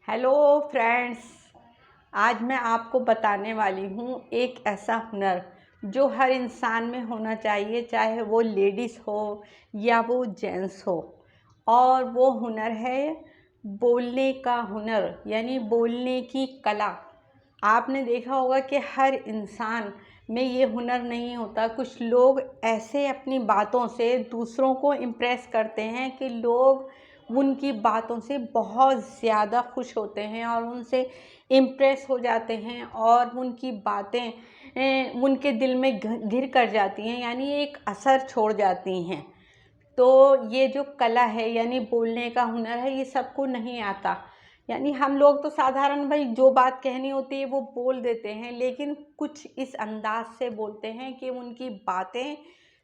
Hello friends. आज मैं आपको बताने वाली हूँ एक ऐसा हुनर जो हर इंसान में होना चाहिए, चाहे वो लेडीज़ हो या वो जेंट्स हो। और वो हुनर है बोलने का हुनर, यानी बोलने की कला। आपने देखा होगा कि हर इंसान में ये हुनर नहीं होता। कुछ लोग ऐसे अपनी बातों से दूसरों को इम्प्रेस करते हैं कि लोग उनकी बातों से बहुत ज़्यादा खुश होते हैं और उनसे इम्प्रेस हो जाते हैं और उनकी बातें उनके दिल में घिर कर जाती हैं, यानी एक असर छोड़ जाती हैं। तो ये जो कला है यानी बोलने का हुनर है, ये सबको नहीं आता। यानी हम लोग तो साधारण भाई जो बात कहनी होती है वो बोल देते हैं, लेकिन कुछ इस अंदाज से बोलते हैं कि उनकी बातें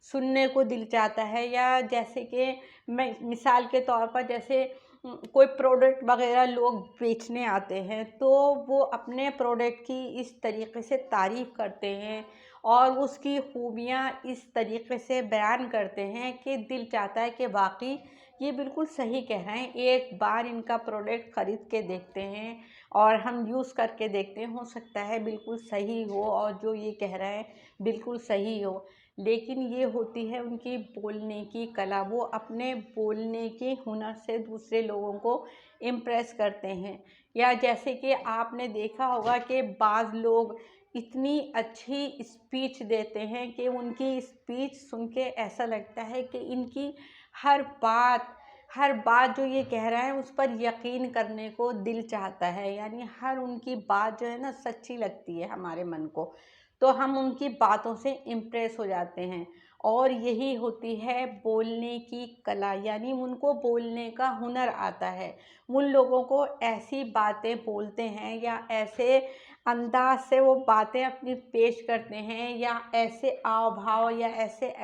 सुनने को दिल चाहता है। या जैसे कि मैं मिसाल के तौर पर, जैसे कोई प्रोडक्ट वगैरह लोग बेचने आते हैं तो वो अपने प्रोडक्ट की इस तरीके से तारीफ़ करते हैं और उसकी खूबियाँ इस तरीके से बयान करते हैं कि दिल चाहता है कि वाकई ये बिल्कुल सही कह रहे हैं, एक बार इनका प्रोडक्ट ख़रीद के देखते हैं और हम यूज़ करके देखते हैं, हो सकता है बिल्कुल सही हो और जो ये कह रहे हैं बिल्कुल सही हो। लेकिन ये होती है उनकी बोलने की कला। वो अपने बोलने के हुनर से दूसरे लोगों को इम्प्रेस करते हैं। या जैसे कि आपने देखा होगा कि बाज़ लोग इतनी अच्छी स्पीच देते हैं कि उनकी स्पीच सुन के ऐसा लगता है कि इनकी हर बात जो ये कह रहे हैं उस पर यकीन करने को दिल चाहता है। यानी हर उनकी बात जो है ना सच्ची लगती है हमारे मन को, तो हम उनकी बातों से इम्प्रेस हो जाते हैं। और यही होती है बोलने की कला, यानी उनको बोलने का हुनर आता है। उन लोगों को ऐसी बातें बोलते हैं या ऐसे अंदाज से वो बातें अपनी पेश करते हैं या ऐसे हाव भाव या ऐसे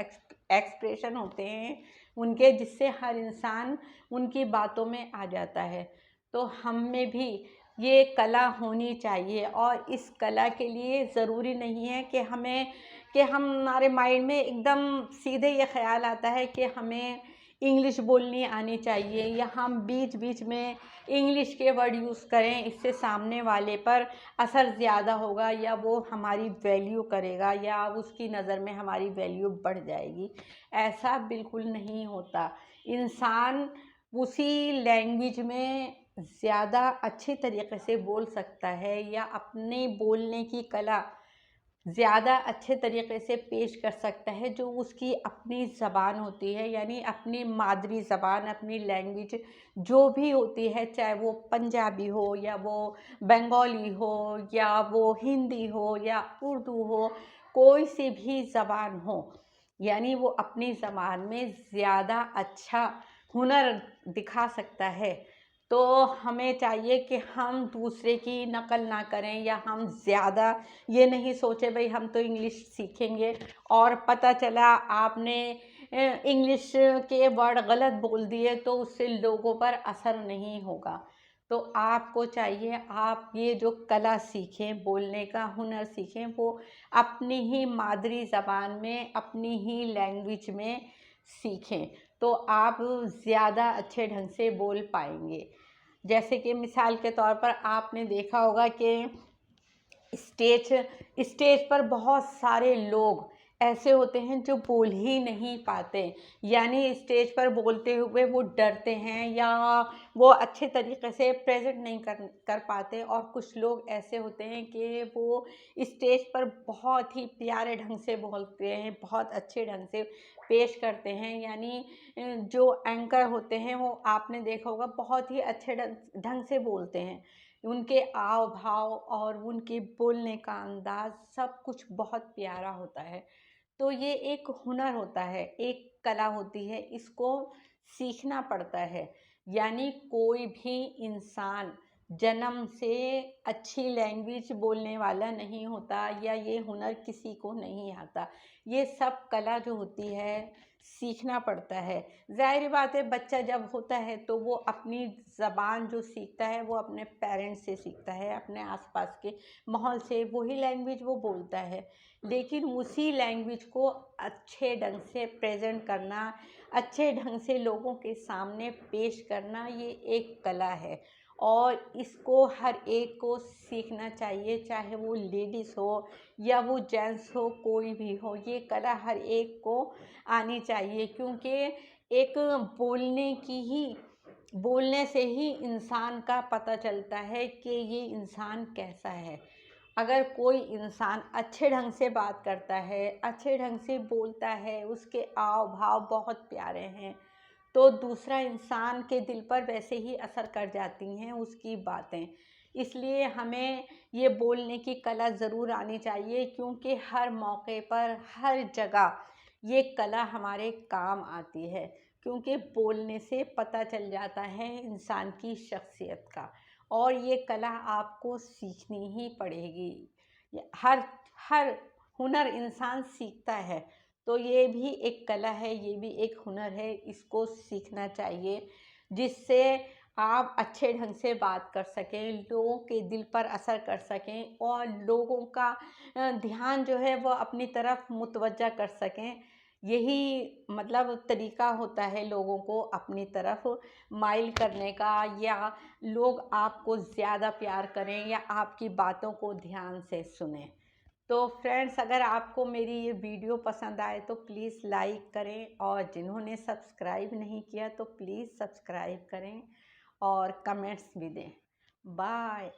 एक्सप्रेशन होते हैं उनके, जिससे हर इंसान उनकी बातों में आ जाता है। तो हम में भी ये कला होनी चाहिए और इस कला के लिए ज़रूरी नहीं है कि हमारे माइंड में एकदम सीधे ये ख्याल आता है कि हमें इंग्लिश बोलनी आनी चाहिए या हम बीच बीच में इंग्लिश के वर्ड यूज़ करें, इससे सामने वाले पर असर ज़्यादा होगा या वो हमारी वैल्यू करेगा या उसकी नज़र में हमारी वैल्यू बढ़ जाएगी। ऐसा बिल्कुल नहीं होता। इंसान उसी लैंग्वेज में ज़्यादा अच्छे तरीके से बोल सकता है या अपने बोलने की कला ज़्यादा अच्छे तरीके से पेश कर सकता है जो उसकी अपनी ज़बान होती है, यानी अपनी मादरी ज़बान, अपनी लैंग्वेज जो भी होती है, चाहे वो पंजाबी हो या वो बंगाली हो या वो हिंदी हो या उर्दू हो, कोई सी भी ज़बान हो, यानी वो अपनी ज़बान में ज़्यादा अच्छा हुनर दिखा सकता है। तो हमें चाहिए कि हम दूसरे की नकल ना करें या हम ज़्यादा ये नहीं सोचे भाई हम तो इंग्लिश सीखेंगे और पता चला आपने इंग्लिश के वर्ड गलत बोल दिए तो उससे लोगों पर असर नहीं होगा। तो आपको चाहिए आप ये जो कला सीखें, बोलने का हुनर सीखें, वो अपनी ही मादरी ज़बान में, अपनी ही लैंग्वेज में सीखें, तो आप ज़्यादा अच्छे ढंग से बोल पाएंगे। जैसे कि मिसाल के तौर पर आपने देखा होगा कि स्टेज स्टेज पर बहुत सारे लोग ऐसे होते हैं जो बोल ही नहीं पाते, यानी स्टेज पर बोलते हुए वो डरते हैं या वो अच्छे तरीके से प्रेजेंट नहीं कर पाते। और कुछ लोग ऐसे होते हैं कि वो स्टेज पर बहुत ही प्यारे ढंग से बोलते हैं, बहुत अच्छे ढंग से पेश करते हैं। यानी जो एंकर होते हैं वो आपने देखा होगा बहुत ही अच्छे ढंग से बोलते हैं। उनके आव भाव और उनके बोलने का अंदाज सब कुछ बहुत प्यारा होता है। तो ये एक हुनर होता है, एक कला होती है, इसको सीखना पड़ता है। यानी कोई भी इंसान जन्म से अच्छी लैंग्वेज बोलने वाला नहीं होता या ये हुनर किसी को नहीं आता। ये सब कला जो होती है सीखना पड़ता है। ज़ाहिर बात है बच्चा जब होता है तो वो अपनी ज़बान जो सीखता है वो अपने पेरेंट्स से सीखता है, अपने आसपास के माहौल से, वही लैंग्वेज वो बोलता है। लेकिन उसी लैंग्वेज को अच्छे ढंग से प्रेजेंट करना, अच्छे ढंग से लोगों के सामने पेश करना, ये एक कला है। और इसको हर एक को सीखना चाहिए, चाहे वो लेडीज़ हो या वो जेंट्स हो, कोई भी हो, ये कला हर एक को आनी चाहिए। क्योंकि एक बोलने से ही इंसान का पता चलता है कि ये इंसान कैसा है। अगर कोई इंसान अच्छे ढंग से बात करता है, अच्छे ढंग से बोलता है, उसके हाव भाव बहुत प्यारे हैं, तो दूसरा इंसान के दिल पर वैसे ही असर कर जाती हैं उसकी बातें। इसलिए हमें ये बोलने की कला ज़रूर आनी चाहिए, क्योंकि हर मौके पर, हर जगह ये कला हमारे काम आती है। क्योंकि बोलने से पता चल जाता है इंसान की शख्सियत का, और ये कला आपको सीखनी ही पड़ेगी। हर हर हुनर इंसान सीखता है, तो ये भी एक कला है, ये भी एक हुनर है, इसको सीखना चाहिए, जिससे आप अच्छे ढंग से बात कर सकें, लोगों के दिल पर असर कर सकें, और लोगों का ध्यान जो है वो अपनी तरफ मुतवज्जा कर सकें। यही मतलब तरीका होता है लोगों को अपनी तरफ माइल करने का, या लोग आपको ज़्यादा प्यार करें या आपकी बातों को ध्यान से सुनें। तो फ्रेंड्स, अगर आपको मेरी ये वीडियो पसंद आए तो प्लीज़ लाइक करें, और जिन्होंने सब्सक्राइब नहीं किया तो प्लीज़ सब्सक्राइब करें और कमेंट्स भी दें। बाय।